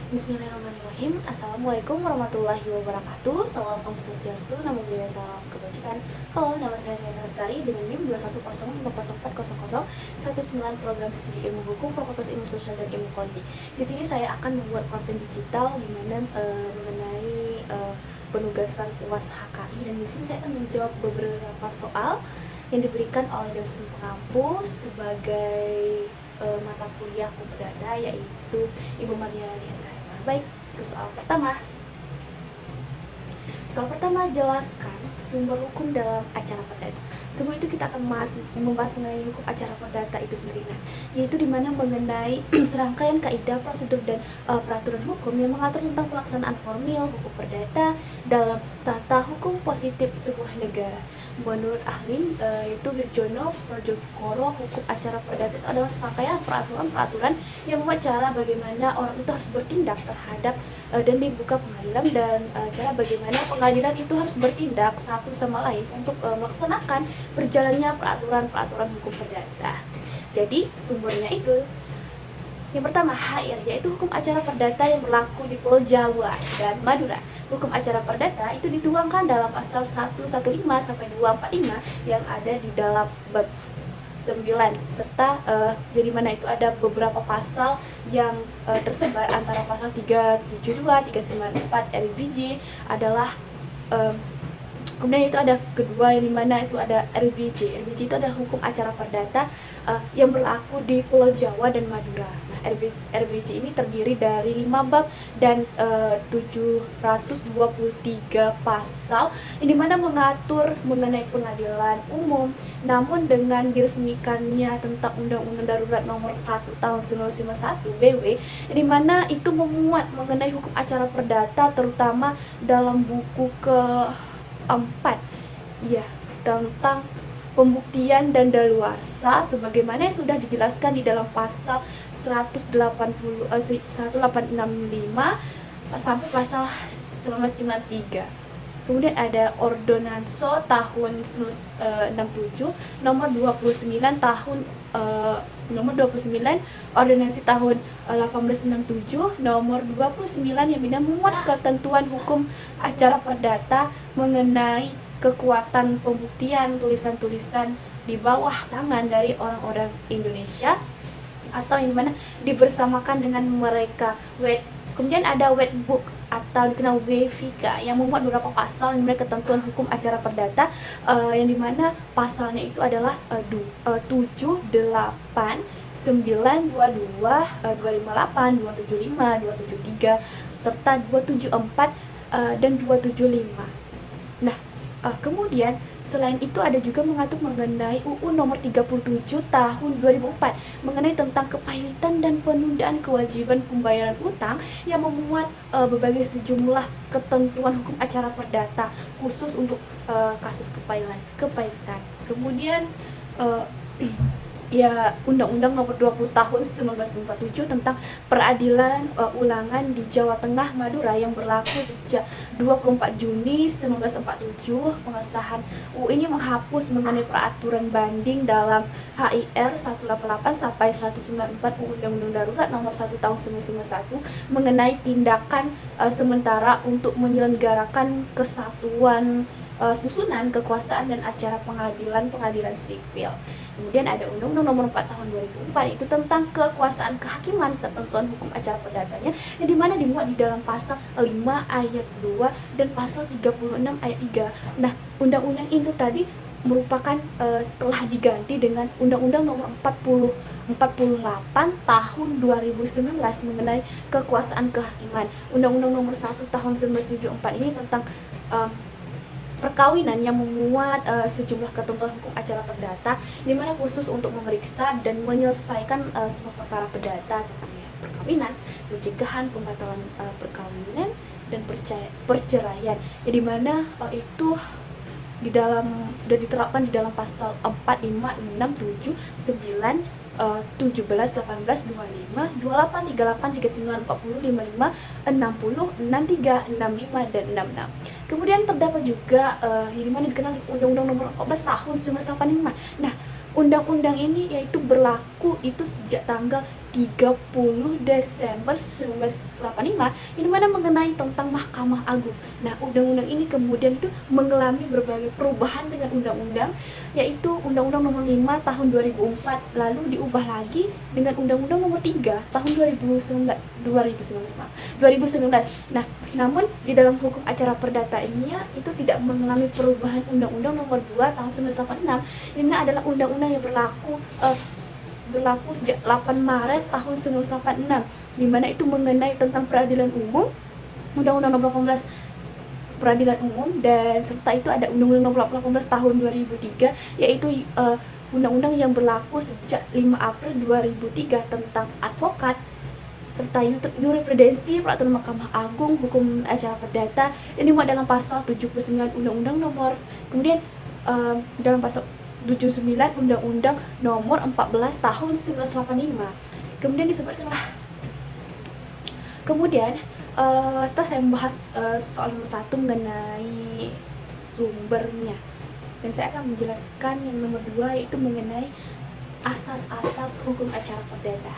Bismillahirrahmanirrahim. Assalamualaikum warahmatullahi wabarakatuh. Salam Om Swastiastu, Namo Buddhaya, salam kebajikan. Halo, nama saya Zainal Lestari dengan NIM 210504109 program studi ilmu hukum Fakultas Ilmu Sosial dan Ilmu Politik. Di sini saya akan membuat konten digital di mana mengenai penugasan UAS HKI, dan di sini saya akan menjawab beberapa soal yang diberikan oleh dosen pengampu sebagai mata kuliah hukum perdata, yaitu Ibu Mardiani SHM. Baik, ke soal pertama. Soal pertama, jelaskan sumber hukum dalam acara perdata. Sebelum itu kita akan membahas mengenai hukum acara perdata itu sendiri, yaitu dimana mengenai serangkaian kaidah, prosedur, dan peraturan hukum yang mengatur tentang pelaksanaan formil hukum perdata dalam tata hukum positif sebuah negara. Menurut ahli yaitu Wirjono Projokoro, hukum acara perdata itu adalah serangkaian peraturan-peraturan yang membuat cara bagaimana orang itu harus bertindak terhadap dan dibuka pengadilan, dan cara bagaimana pengadilan itu harus bertindak satu sama lain untuk melaksanakan berjalannya peraturan-peraturan hukum perdata. Jadi sumbernya itu yang pertama, HR, yaitu hukum acara perdata yang berlaku di Pulau Jawa dan Madura. Hukum acara perdata itu dituangkan dalam pasal 115 sampai 245 yang ada di dalam bab 9, serta jadi mana itu ada beberapa pasal yang tersebar antara pasal 372, 394 RBJ adalah kemudian itu ada kedua yang dimana itu ada RBJ. RBJ itu adalah hukum acara perdata yang berlaku di Pulau Jawa dan Madura. Nah, RBJ ini terdiri dari 5 bab dan 723 pasal yang dimana mengatur mengenai pengadilan umum, namun dengan diresmikannya tentang Undang-Undang Darurat Nomor 1 Tahun 1951 BW, yang dimana itu memuat mengenai hukum acara perdata terutama dalam buku ke-4 ya, tentang pembuktian dan daluarsa sebagaimana yang sudah dijelaskan di dalam pasal 1865 sampai pasal 1993. Kemudian ada Ordonanso tahun 1967 nomor 29 tahun nomor 29, Ordonansi tahun 1867 nomor 29 yang memuat ketentuan hukum acara perdata mengenai kekuatan pembuktian tulisan-tulisan di bawah tangan dari orang-orang Indonesia atau yang mana dibersamakan dengan mereka. Kemudian ada Wetbook atau dikenal WVK yang memuat beberapa pasal yang memiliki ketentuan hukum acara perdata yang dimana pasalnya itu adalah 7, 8, 9, 22, 258, 275, 273 serta 274 dan 275. Nah, kemudian selain itu ada juga mengatur mengenai UU nomor 37 tahun 2004 mengenai tentang kepailitan dan penundaan kewajiban pembayaran utang yang memuat berbagai sejumlah ketentuan hukum acara perdata khusus untuk kasus kepailitan. Kemudian ya, Undang-Undang Nomor 20 Tahun 1947 tentang peradilan ulangan di Jawa Tengah Madura yang berlaku sejak 24 Juni 1947. Pengesahan UU ini menghapus mengenai peraturan banding dalam HIR 188 sampai 194 Undang-Undang Darurat Nomor 1 Tahun 1991 mengenai tindakan sementara untuk menyelenggarakan kesatuan susunan kekuasaan dan acara pengadilan sipil. Kemudian ada Undang-Undang Nomor 4 Tahun 2004 itu tentang kekuasaan kehakiman, ketentuan hukum acara perdatanya yang dimana dimuat di dalam pasal 5 ayat 2 dan pasal 36 ayat 3. Nah, undang-undang itu tadi merupakan telah diganti dengan Undang-Undang Nomor 48 Tahun 2019 mengenai kekuasaan kehakiman. Undang-Undang Nomor 1 Tahun 1974 ini tentang perkawinan yang memuat sejumlah ketentuan hukum acara perdata di mana khusus untuk memeriksa dan menyelesaikan semua perkara perdata tentang perkawinan, pencegahan pembatalan perkawinan dan perceraian. Di mana itu di dalam sudah diterapkan di dalam pasal 4, 5, 6, 7, 9, 17, 18, 25, 28, 38, 39, 40, 55, 60, 63, 65, dan 66. Kemudian terdapat juga yang dimana dikenal Undang-Undang Nomor 14 Tahun 1985. Nah, undang-undang ini yaitu berlaku berlaku itu sejak tanggal 30 Desember 1985, ini mana mengenai tentang Mahkamah Agung. Nah, undang-undang ini kemudian itu mengalami berbagai perubahan dengan undang-undang, yaitu Undang-Undang Nomor 5 tahun 2004, lalu diubah lagi dengan Undang-Undang Nomor 3 tahun 2019. Nah, namun di dalam hukum acara perdata ini itu tidak mengalami perubahan Undang-Undang Nomor 2 tahun 1986. Ini adalah undang-undang yang berlaku sejak 8 Maret tahun 1986, di mana itu mengenai tentang peradilan umum, Undang-Undang Nomor 18 peradilan umum, dan serta itu ada Undang-Undang Nomor 18 tahun 2003, yaitu undang-undang yang berlaku sejak 5 April 2003 tentang advokat, serta jurisprudensi peraturan Mahkamah Agung, hukum acara perdata, dan dimuat dalam pasal 79 Undang-Undang Nomor, kemudian dalam pasal 79 Undang-Undang Nomor 14 tahun 1985. Kemudian disebutkanlah, setelah saya membahas soal nomor 1 mengenai sumbernya, dan saya akan menjelaskan yang nomor 2, yaitu mengenai asas-asas hukum acara perdata.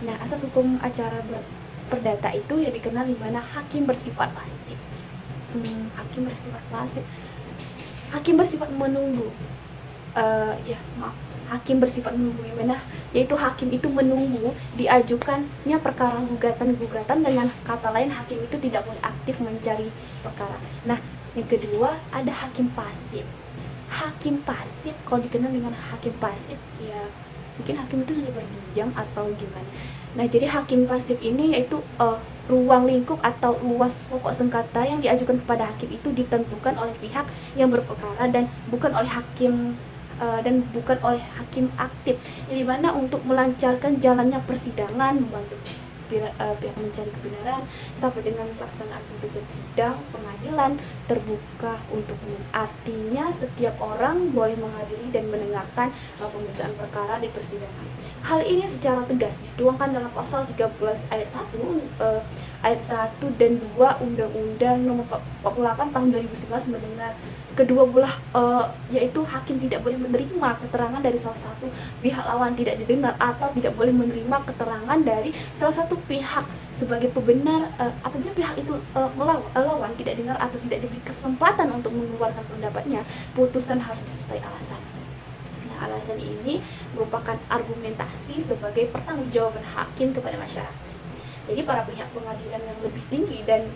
Nah, asas hukum acara perdata itu yang dikenal di mana hakim bersifat pasif. Hakim bersifat menunggu. Hakim bersifat menunggu, yang mana yaitu hakim itu menunggu diajukannya perkara gugatan, dengan kata lain hakim itu tidak boleh aktif mencari perkara. Nah, yang kedua ada hakim pasif. Hakim pasif, kalau dikenal dengan hakim pasif, ya mungkin hakim itu hanya berdiam atau gimana. Nah, jadi hakim pasif ini yaitu ruang lingkup atau luas pokok sengketa yang diajukan kepada hakim itu ditentukan oleh pihak yang berperkara dan bukan oleh hakim aktif, yang dimana untuk melancarkan jalannya persidangan, membantu pihak mencari kebenaran sampai dengan pelaksanaan putusan sidang pengadilan terbuka untuk umum. Artinya setiap orang boleh menghadiri dan mendengarkan pemeriksaan perkara di persidangan. Hal ini secara tegas dituangkan dalam pasal 13 ayat 1 dan 2 Undang-Undang Nomor 48 tahun 2011 mendengar kedua belah, yaitu hakim tidak boleh menerima keterangan dari salah satu pihak lawan tidak didengar, atau tidak boleh menerima keterangan dari salah satu pihak sebagai pembenar apabila pihak itu lawan tidak dengar atau tidak diberi kesempatan untuk mengeluarkan pendapatnya. Putusan harus disertai alasan. Nah, alasan ini merupakan argumentasi sebagai pertanggungjawaban hakim kepada masyarakat. Jadi para pihak pengadilan yang lebih tinggi dan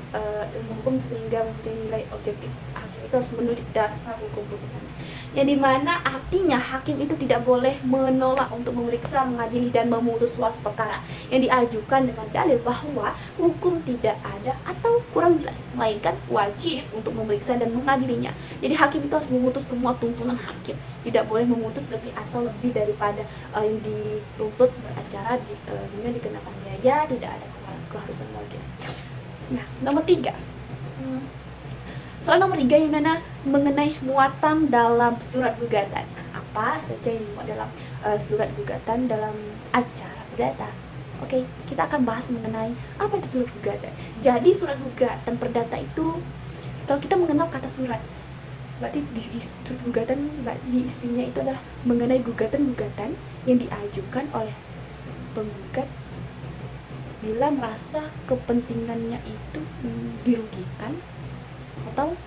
ilmu hukum sehingga mempunyai nilai objektif, hakim itu harus menurut dasar hukum putusannya, yang dimana artinya hakim itu tidak boleh menolak untuk memeriksa, mengadili, dan memutus suatu perkara yang diajukan dengan dalil bahwa hukum tidak ada atau kurang jelas, melainkan wajib untuk memeriksa dan mengadilinya. Jadi hakim itu harus memutus semua tuntunan hakim, tidak boleh memutus lebih atau lebih daripada yang dituntut beracara dengan dikenakan biaya, tidak ada keharusan lagi. Nah, nomor 3. Soal nomor 3 yang mana mengenai muatan dalam surat gugatan. Apa saja yang dimuat dalam surat gugatan dalam acara perdata? Oke, kita akan bahas mengenai apa itu surat gugatan. Jadi surat gugatan perdata itu, kalau kita mengenal kata surat, berarti di surat gugatan isinya itu adalah mengenai gugatan-gugatan yang diajukan oleh penggugat bila merasa kepentingannya itu dirugikan atau.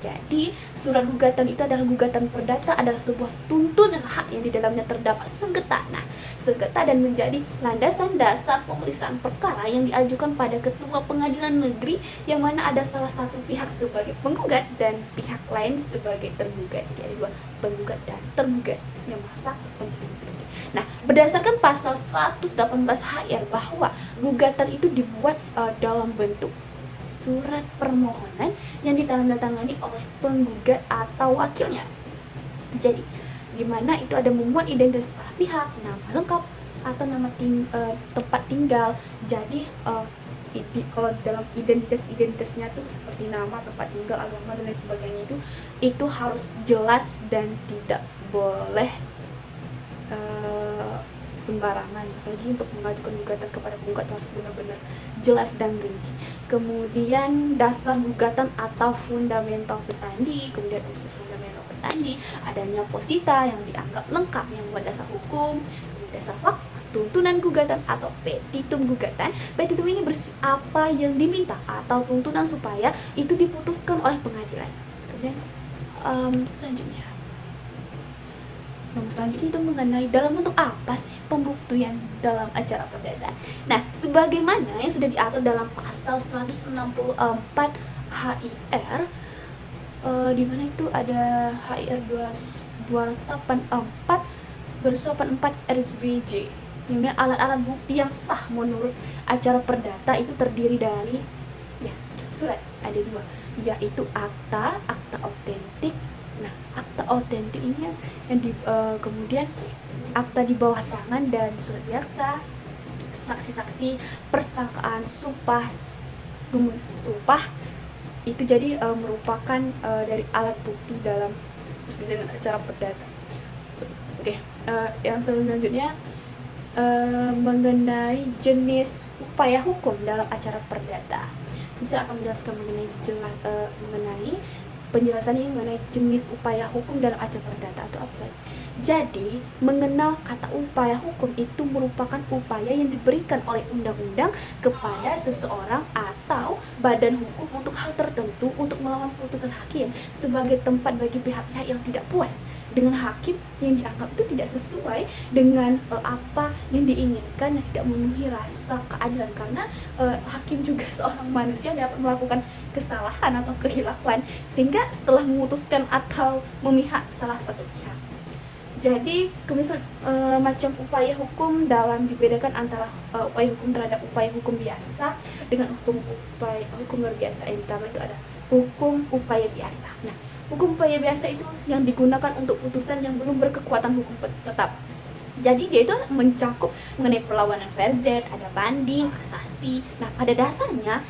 Jadi surat gugatan itu adalah gugatan perdata, adalah sebuah tuntutan hak yang di dalamnya terdapat sengketa. Nah, sengketa dan menjadi landasan dasar pemeriksaan perkara yang diajukan pada ketua pengadilan negeri, yang mana ada salah satu pihak sebagai penggugat dan pihak lain sebagai tergugat. Jadi ada dua, penggugat dan tergugat yang merasa kepentingan. Nah, berdasarkan pasal 118 HR bahwa gugatan itu dibuat dalam bentuk surat permohonan yang ditandatangani oleh penggugat atau wakilnya. Jadi, di mana itu ada memuat identitas para pihak, nama lengkap atau nama tempat tinggal. Jadi, kalau dalam identitasnya tuh seperti nama, tempat tinggal, agama dan lain sebagainya itu harus jelas dan tidak boleh sembarangan. Apalagi untuk mengajukan gugatan kepada penggugat harus benar-benar jelas dan rinci. Kemudian dasar gugatan atau fundamental petandi, kemudian unsur fundamental petandi, adanya posita yang dianggap lengkap yang membuat dasar hukum, dasar fakta, tuntunan gugatan atau petitum gugatan. Petitum ini apa yang diminta atau tuntunan supaya itu diputuskan oleh pengadilan. Kemudian selanjutnya itu mengenai dalam bentuk apa sih pembuktian dalam acara perdata. Nah, sebagaimana yang sudah diatur dalam pasal 164 HIR, di mana itu ada HIR 284 RSBJ, di mana alat-alat bukti yang sah menurut acara perdata itu terdiri dari surat, ada 2, yaitu akta otentik. Nah, akta otentik ini yang kemudian akta di bawah tangan dan surat biasa, saksi-saksi, persangkaan, sumpah itu jadi merupakan dari alat bukti dalam persidangan acara perdata. Yang selanjutnya mengenai jenis upaya hukum dalam acara perdata. Saya akan menjelaskan mengenai penjelasan ini mengenai jenis upaya hukum dalam acara perdata atau apa saja. Jadi, mengenal kata upaya hukum itu merupakan upaya yang diberikan oleh undang-undang kepada seseorang atau badan hukum untuk hal tertentu untuk melawan putusan hakim sebagai tempat bagi pihak-pihak yang tidak puas dengan hakim yang dianggap itu tidak sesuai dengan apa yang diinginkan, yang tidak memenuhi rasa keadilan, karena hakim juga seorang manusia dapat melakukan kesalahan atau kehilafan sehingga setelah memutuskan atau memihak salah satu pihak. Jadi macam upaya hukum dalam dibedakan antara upaya hukum terhadap upaya hukum biasa dengan hukum luar biasa. Yang pertama itu ada hukum upaya biasa. Nah, hukum upaya biasa itu yang digunakan untuk putusan yang belum berkekuatan hukum tetap. Jadi dia itu mencakup mengenai perlawanan verzet, ada banding, kasasi. Nah, pada dasarnya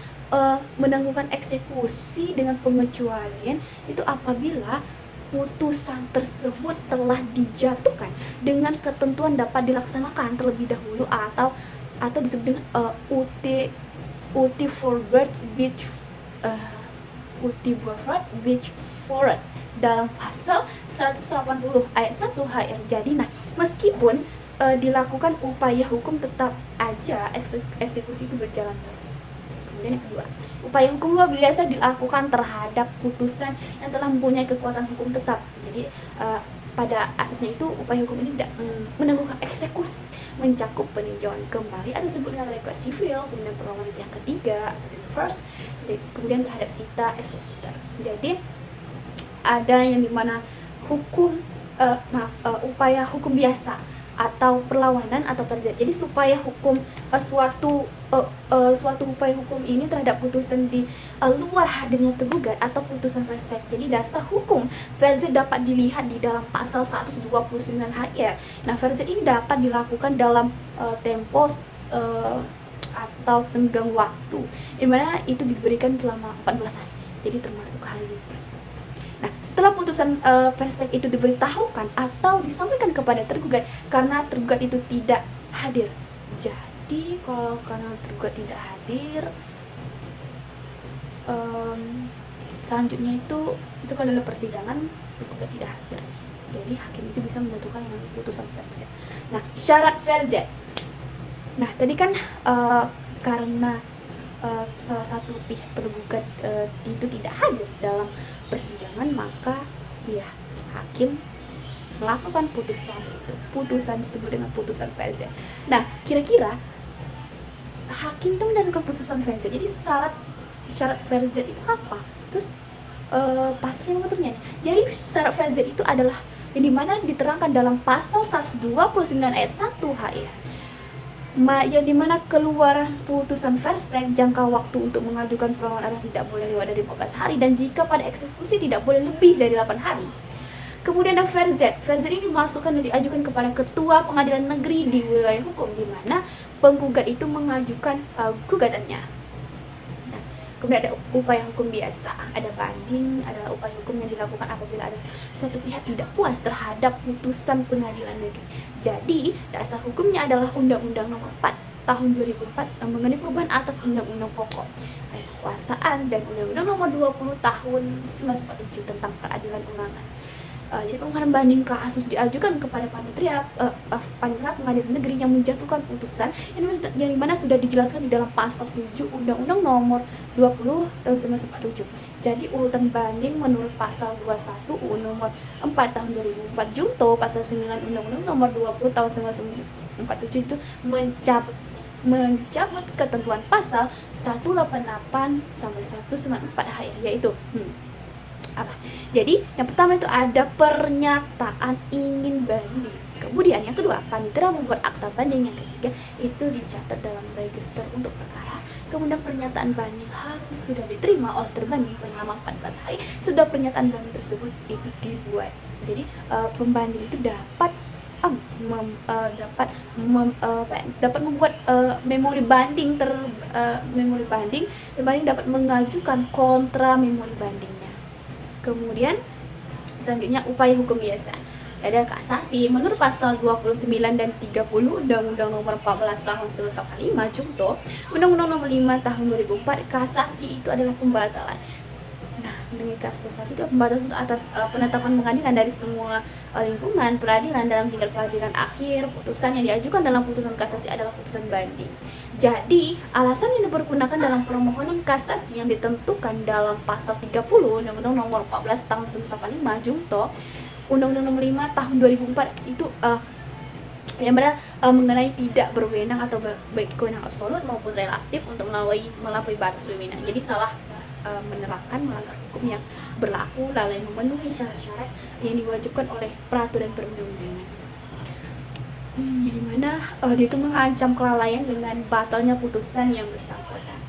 menangguhkan eksekusi dengan pengecualian itu apabila putusan tersebut telah dijatuhkan dengan ketentuan dapat dilaksanakan terlebih dahulu atau disebut dengan uti forward which forward dalam pasal 180 ayat 1 HR. Jadi meskipun dilakukan upaya hukum tetap aja eksekusi itu berjalan terus. Kemudian yang kedua, upaya hukum luar biasa dilakukan terhadap putusan yang telah mempunyai kekuatan hukum tetap. Jadi pada asasnya itu upaya hukum ini tidak menangguhkan eksekusi, mencakup peninjauan kembali atau disebut dengan request civil, kemudian perlawanan yang ketiga atau reverse, kemudian terhadap sita executor. Jadi ada yang dimana upaya hukum biasa atau perlawanan atau verzet. Jadi supaya hukum suatu upaya hukum ini terhadap putusan di luar hadirnya tergugat atau putusan verzet. Jadi dasar hukum verzet dapat dilihat di dalam pasal 129 HR. Nah, verzet ini dapat dilakukan dalam tempos atau tenggang waktu, di mana itu diberikan selama 14 hari. Jadi termasuk hari libur. Nah, setelah putusan verzet itu diberitahukan atau disampaikan kepada tergugat karena tergugat itu tidak hadir. Jadi kalau karena tergugat tidak hadir, selanjutnya itu dalam persidangan tergugat tidak hadir. Jadi hakim itu bisa menjatuhkan yang putusan verzet. Nah, syarat verzet. Nah, tadi kan karena salah satu pihak tergugat itu tidak hadir dalam persidangan, maka hakim melakukan putusan disebut dengan putusan verzet. Nah, kira-kira hakim itu menentukan putusan verzet. Jadi syarat verzet itu apa? Terus pasal yang mengaturnya. Jadi syarat verzet itu adalah yang dimana diterangkan dalam pasal 129 ayat 1 HR. Yang dimana keluaran putusan verzet jangka waktu untuk mengajukan perlawanan tidak boleh lewat dari 15 hari dan jika pada eksekusi tidak boleh lebih dari 8 hari. Kemudian ada verzet ini dimasukkan dan diajukan kepada ketua pengadilan negeri di wilayah hukum di mana penggugat itu mengajukan gugatannya. Nah, kemudian ada upaya hukum biasa, ada banding, adalah upaya hukum yang dilakukan apabila ada satu pihak tidak puas terhadap putusan pengadilan negeri. Jadi, dasar hukumnya adalah Undang-Undang Nomor 4 Tahun 2004 mengenai perubahan atas Undang-Undang Pokok Kekuasaan dan Undang-Undang Nomor 20 Tahun 1947 tentang peradilan ulangan. Jadi permohonan banding kasus diajukan kepada panitera pengadilan negeri yang menjatuhkan putusan yang dimana sudah dijelaskan di dalam pasal 7 Undang-Undang Nomor 20 tahun 1947. Jadi urutan banding menurut pasal 21 UU Nomor 4 tahun 2004 junto pasal 9 Undang-Undang Nomor 20 tahun 1947 itu mencabut ketentuan pasal 188 sampai 194 HR, yaitu apa? Jadi yang pertama itu ada pernyataan ingin banding. Kemudian yang kedua, panitera membuat akta banding. Yang ketiga itu dicatat dalam register untuk perkara. Kemudian pernyataan banding harus sudah diterima oleh terbanding selama 14 hari. Sudah pernyataan banding tersebut itu dibuat. Jadi pembanding itu dapat dapat membuat memori banding terbanding dapat mengajukan kontra memori bandingnya. Kemudian selanjutnya upaya hukum biasa. Ada kasasi menurut pasal 29 dan 30 Undang-Undang Nomor 14 tahun 1945 junto Undang-Undang Nomor 5 tahun 2004. Kasasi itu adalah pembatalan. Nah, dengan kasasi itu pembatalan atas penetapan pengadilan dari semua lingkungan peradilan dalam tingkat peradilan akhir. Putusan yang diajukan dalam putusan kasasi adalah putusan banding. Jadi, alasan yang dipergunakan dalam permohonan kasasi yang ditentukan dalam pasal 30 Undang-Undang Nomor 14 tahun 1945 junto Undang-Undang Nomor 5 tahun 2004 itu yang mengenai tidak berwenang atau baik kewenangan absolut maupun relatif untuk melampaui batas wewenang. Jadi salah menerapkan melanggar hukum yang berlaku lalai memenuhi syarat-syarat yang diwajibkan oleh peraturan perundang-undangan. Di mana dia itu mengancam kelalaian dengan batalnya putusan yang bersangkutan.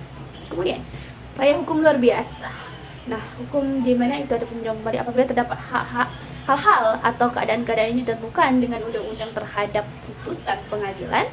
Kemudian upaya hukum luar biasa. Nah, hukum di mana itu ada peninjauan kembali apabila terdapat hal-hal atau keadaan-keadaan ini ditentukan dengan undang-undang terhadap putusan pengadilan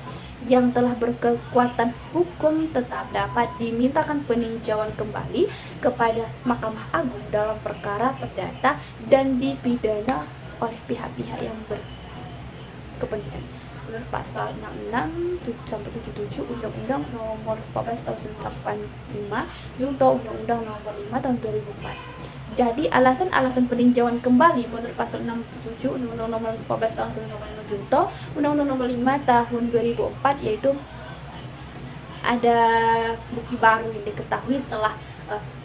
yang telah berkekuatan hukum tetap dapat dimintakan peninjauan kembali kepada Mahkamah Agung dalam perkara perdata dan dipidana oleh pihak-pihak yang berkepentingan. Menurut pasal 66 sampai 77 Undang-Undang Nomor 14 tahun 1985 junto Undang-Undang Nomor 5 tahun 2004. Jadi alasan-alasan peninjauan kembali menurut pasal 67 Undang-Undang Nomor 14 tahun 1985 junto Undang-Undang Nomor 5 tahun 2004 yaitu ada bukti baru yang diketahui setelah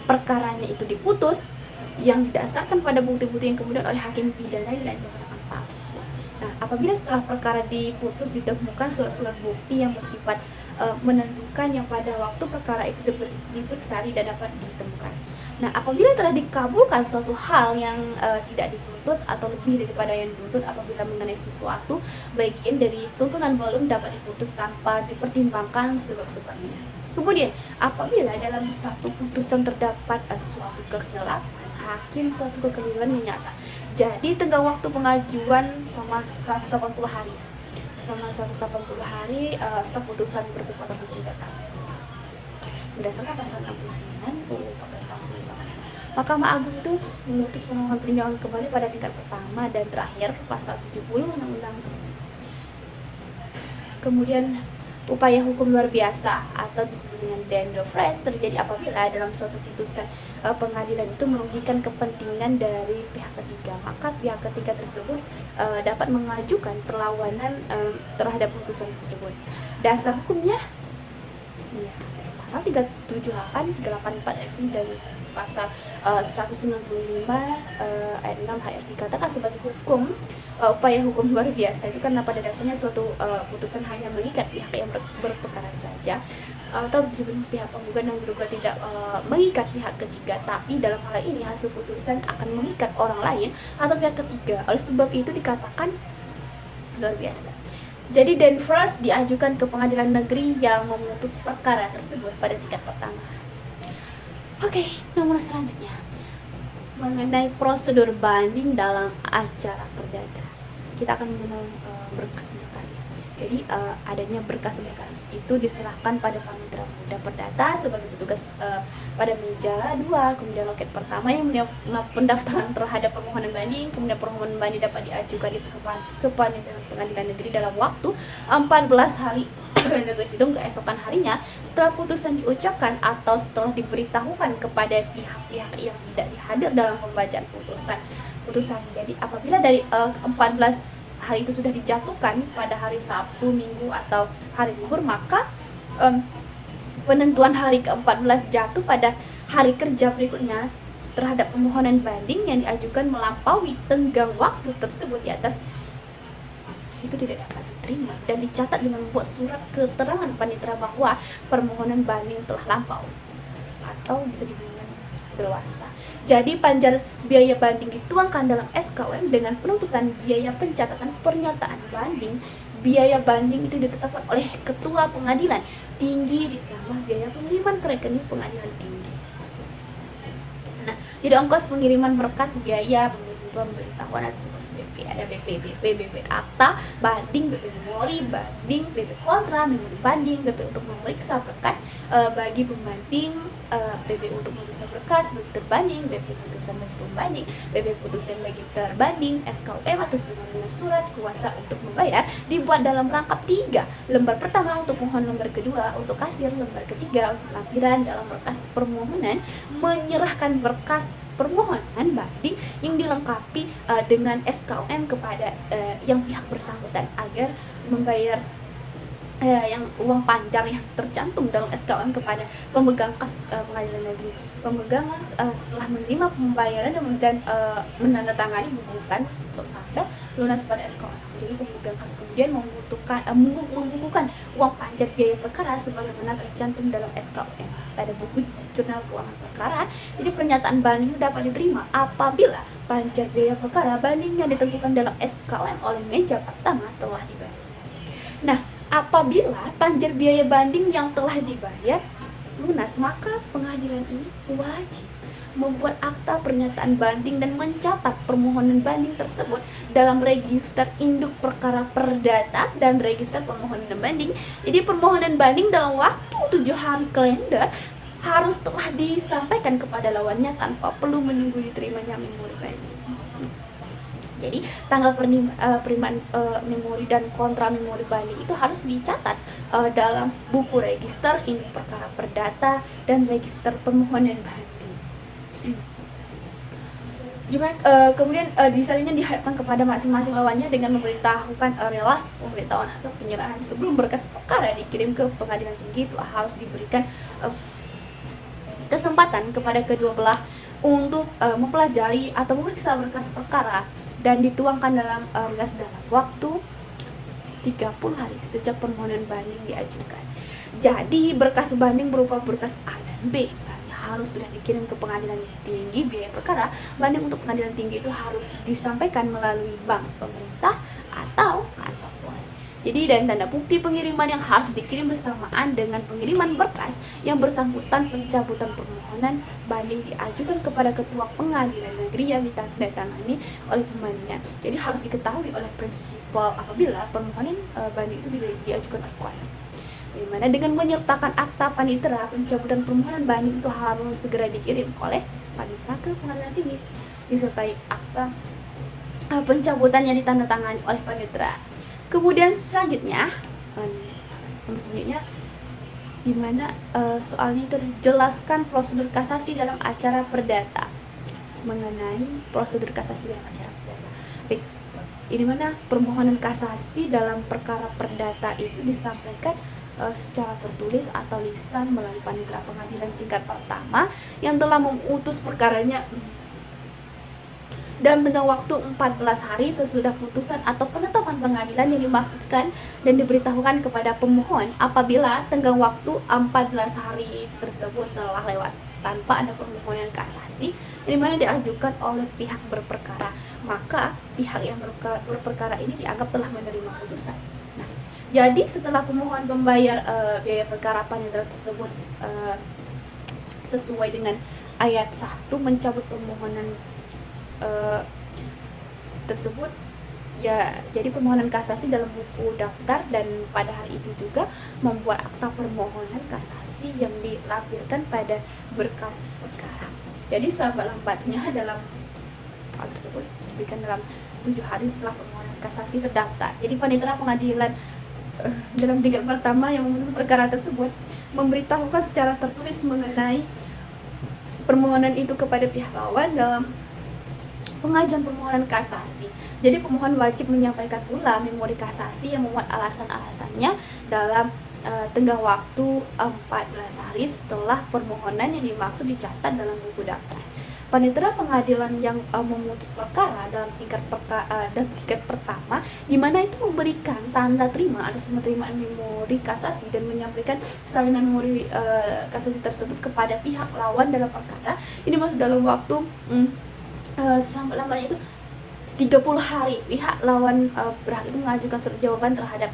perkaranya itu diputus yang didasarkan pada bukti-bukti yang kemudian oleh hakim pidana dan dinyatakan palsu. Nah, apabila setelah perkara diputus ditemukan surat-surat bukti yang bersifat menentukan yang pada waktu perkara itu diperiksa tidak dapat ditemukan. Nah, apabila telah dikabulkan suatu hal yang tidak dituntut atau lebih daripada yang dituntut apabila mengenai sesuatu, bagian dari tuntutan belum dapat diputus tanpa dipertimbangkan sebab-sebabnya. Kemudian, apabila dalam satu putusan terdapat suatu kekhilafan, hakim suatu kekeliruan yang nyata. Jadi, tenggang waktu pengajuan selama 180 hari. Selama 180 hari setelah putusan berkekuatan hukum tetap. Berdasarkan pasal 69 UU 14 tahun 1945. Mahkamah Agung itu memutus permohonan peninjauan kembali pada tingkat pertama dan terakhir pasal 70 Undang-Undang. Kemudian upaya hukum luar biasa atau disebut dengan dendo fresh terjadi apabila dalam suatu putusan pengadilan itu merugikan kepentingan dari pihak ketiga, maka pihak ketiga tersebut dapat mengajukan perlawanan terhadap putusan tersebut. Dasar hukumnya ya, pasal 378, 384 FI dan pasal 195 ayat 6 HR dikatakan sebagai hukum upaya hukum luar biasa itu karena pada dasarnya suatu putusan hanya mengikat pihak yang berperkara saja atau pihak penggugat dan tergugat tidak mengikat pihak ketiga, tapi dalam hal ini hasil putusan akan mengikat orang lain atau pihak ketiga. Oleh sebab itu dikatakan luar biasa. Jadi Danfors diajukan ke pengadilan negeri yang memutus perkara tersebut pada tingkat pertama. Oke, nomor selanjutnya mengenai prosedur banding dalam acara perdata. Kita akan mengenal berkas-berkas. Jadi adanya berkas-berkas itu diserahkan pada panitera perdata sebagai petugas pada meja 2, kemudian loket pertama yang pendaftaran terhadap permohonan banding, kemudian permohonan banding dapat diajukan itu ke panitera pengadilan negeri dalam waktu 14 hari terhitung keesokan harinya setelah putusan diucapkan atau setelah diberitahukan kepada pihak-pihak yang tidak hadir dalam pembacaan putusan. putusan. Jadi apabila dari 14 hari itu sudah dijatuhkan pada hari Sabtu, Minggu atau hari libur, maka penentuan hari ke-14 jatuh pada hari kerja berikutnya terhadap permohonan banding yang diajukan melampaui tenggang waktu tersebut di atas itu tidak dapat diterima dan dicatat dengan membuat surat keterangan panitera bahwa permohonan banding telah lampau atau bisa dibilang berwasa. Jadi panjar biaya banding dituangkan dalam SKUM dengan penuntutan biaya pencatatan pernyataan banding. Biaya banding itu ditetapkan oleh ketua pengadilan tinggi ditambah biaya pengiriman ke rekening pengadilan tinggi. Nah, jadi ongkos pengiriman berkas, biaya pemberitahuan atau BP, ada BP akta, banding, BP memori, banding, BP kontra, memori banding, BP untuk memeriksa berkas bagi pembanding, BP untuk memeriksa berkas bagi terbanding, BP putusan bagi pembanding, BP putusan bagi terbanding, SKUM atau surat kuasa untuk membayar dibuat dalam rangkap 3. Lembar pertama untuk mohon, lembar kedua untuk kasir, lembar ketiga untuk lampiran. Dalam berkas permohonan menyerahkan berkas permohonan banding yang dilengkapi dengan SKUM kepada yang pihak bersangkutan agar membayar yang uang panjang yang tercantum dalam SKUM kepada pemegang kas pengadilan negeri. Pemegang setelah menerima pembayaran dan menandatangani bukukan saldo lunas pada SKUM. Jadi pemegang kas kemudian membukukan uang panjang biaya perkara sebagaimana tercantum dalam SKUM pada buku jurnal keuangan perkara. Jadi pernyataan banding dapat diterima apabila panjar biaya perkara banding yang ditentukan dalam SKUM oleh meja pertama telah dibayar. Nah, apabila panjar biaya banding yang telah dibayar lunas, maka pengadilan ini wajib membuat akta pernyataan banding dan mencatat permohonan banding tersebut dalam register induk perkara perdata dan register permohonan banding. Jadi permohonan banding dalam waktu 7 hari kalender harus telah disampaikan kepada lawannya tanpa perlu menunggu diterimanya memori banding. Jadi tanggal penerimaan memori dan kontra memori banding itu harus dicatat dalam buku register induk perkara perdata dan register permohonan banding. Kemudian disalinnya dihadapkan kepada masing-masing lawannya dengan memberitahukan relas pemberitahuan atau penyerahan sebelum berkas perkara dikirim ke pengadilan tinggi. Itu harus diberikan kesempatan kepada kedua belah untuk mempelajari atau memeriksa berkas perkara dan dituangkan dalam relas dalam waktu 30 hari sejak permohonan banding diajukan. Jadi berkas banding berupa berkas A dan B misalnya harus sudah dikirim ke pengadilan tinggi. Biaya perkara banding untuk pengadilan tinggi itu harus disampaikan melalui bank pemerintah atau kantor pos. Jadi dan tanda bukti pengiriman yang harus dikirim bersamaan dengan pengiriman berkas yang bersangkutan pencabutan permohonan banding diajukan kepada ketua pengadilan negeri yang ditandatangani oleh pembandingnya. Jadi harus diketahui oleh prinsipal apabila permohonan banding itu diajukan oleh kuasa. Di mana dengan menyertakan akta panitera pencabutan permohonan banding itu harus segera dikirim oleh panitera ke pengadilan tinggi disertai akta pencabutan yang ditandatangani oleh panitera. Kemudian selanjutnya di mana soalnya itu dijelaskan prosedur kasasi dalam acara perdata, mengenai prosedur kasasi dalam acara perdata. Baik, di mana permohonan kasasi dalam perkara perdata itu disampaikan secara tertulis atau lisan melalui panitera pengadilan tingkat pertama yang telah memutus perkaranya dalam tenggang waktu 14 hari sesudah putusan atau penetapan pengadilan yang dimaksudkan dan diberitahukan kepada pemohon. Apabila tenggang waktu 14 hari tersebut telah lewat tanpa ada permohonan kasasi di mana diajukan oleh pihak berperkara, maka pihak yang berperkara ini dianggap telah menerima putusan. Nah, jadi setelah pemohon membayar biaya perkara panitera tersebut sesuai dengan ayat 1 mencabut permohonan tersebut, ya jadi permohonan kasasi dalam buku daftar dan pada hari itu juga membuat akta permohonan kasasi yang dilampirkan pada berkas perkara. Jadi selambat-lambatnya dalam hal tersebut diberikan dalam 7 hari setelah permohonan kasasi terdaftar. Jadi panitera pengadilan dalam tingkat pertama yang memutus perkara tersebut memberitahukan secara tertulis mengenai permohonan itu kepada pihak lawan dalam pengajuan permohonan kasasi. Jadi pemohon wajib menyampaikan pula memori kasasi yang memuat alasan-alasannya dalam tenggang waktu 14 hari setelah permohonan yang dimaksud dicatat dalam buku daftar. Panitera pengadilan yang memutus perkara dalam tingkat pertama, di mana itu memberikan tanda terima atas penerimaan memori kasasi dan menyampaikan salinan memori kasasi tersebut kepada pihak lawan dalam perkara. Ini masuk dalam waktu lambat-lambatnya itu 30 hari pihak lawan berhak itu mengajukan surat jawaban terhadap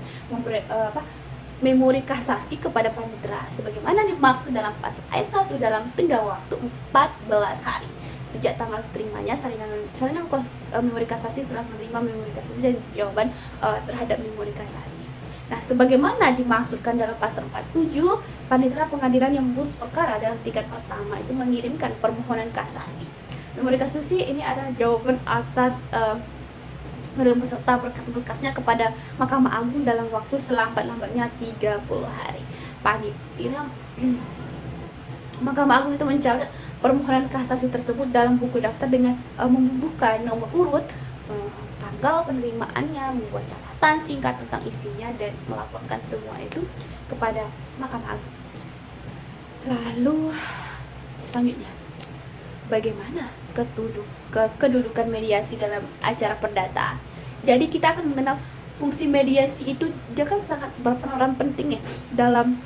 memori kasasi kepada panitera sebagaimana dimaksud dalam pasal ayat 1 dalam tenggang waktu 14 hari sejak tanggal terimanya salinan memori kasasi setelah menerima memori kasasi dan jawaban terhadap memori kasasi. Nah, sebagaimana dimaksudkan dalam pasal 47, panitera pengadilan yang memutus perkara dalam tingkat pertama itu mengirimkan permohonan kasasi. Memori kasasi ini adalah jawaban atas beserta berkas-berkasnya kepada Mahkamah Agung dalam waktu selambat-lambatnya 30 hari. Panitera Mahkamah Agung itu mencatat permohonan kasasi tersebut dalam buku daftar dengan membuka nomor urut, tanggal penerimaannya, membuat catatan singkat tentang isinya dan melaporkan semua itu kepada Mahkamah Agung. Lalu selanjutnya, bagaimana kedudukan mediasi dalam acara perdata? Jadi kita akan mengenal fungsi mediasi itu, dia kan sangat berperan penting ya dalam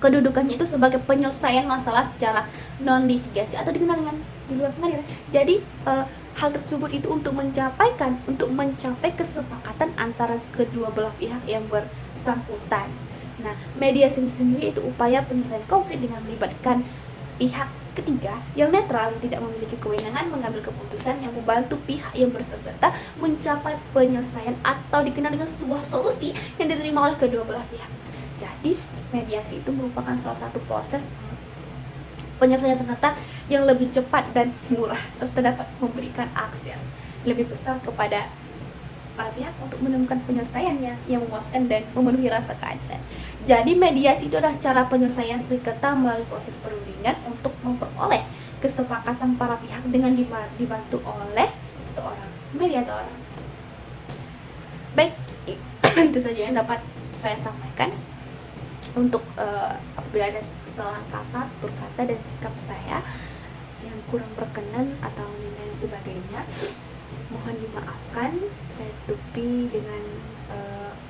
kedudukannya itu sebagai penyelesaian masalah secara non litigasi atau dikenal dengan di luar pengadilan. Jadi hal tersebut itu untuk mencapai kesepakatan antara kedua belah pihak yang bersangkutan. Nah, mediasi sendiri itu upaya penyelesaian konflik dengan melibatkan pihak ketiga yang netral yang tidak memiliki kewenangan mengambil keputusan yang membantu pihak yang bersengketa mencapai penyelesaian atau dikenal dengan sebuah solusi yang diterima oleh kedua belah pihak. Jadi, mediasi itu merupakan salah satu proses penyelesaian sengketa yang lebih cepat dan murah serta dapat memberikan akses lebih besar kepada para pihak untuk menemukan penyelesaiannya yang memuaskan dan memenuhi rasa keadilan. Jadi, mediasi itu adalah cara penyelesaian sengketa melalui proses perundingan untuk memperoleh kesepakatan para pihak dengan dibantu oleh seorang mediator. Baik, itu saja yang dapat saya sampaikan. Untuk apabila ada kesalahan kata, berkata, dan sikap saya yang kurang berkenan atau lain sebagainya, mohon dimaafkan. Saya tutupi dengan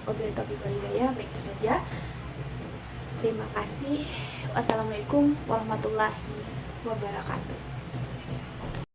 wabillahi taufiq wal hidayah. Baik, itu saja. Terima kasih. Wassalamualaikum warahmatullahi wabarakatuh.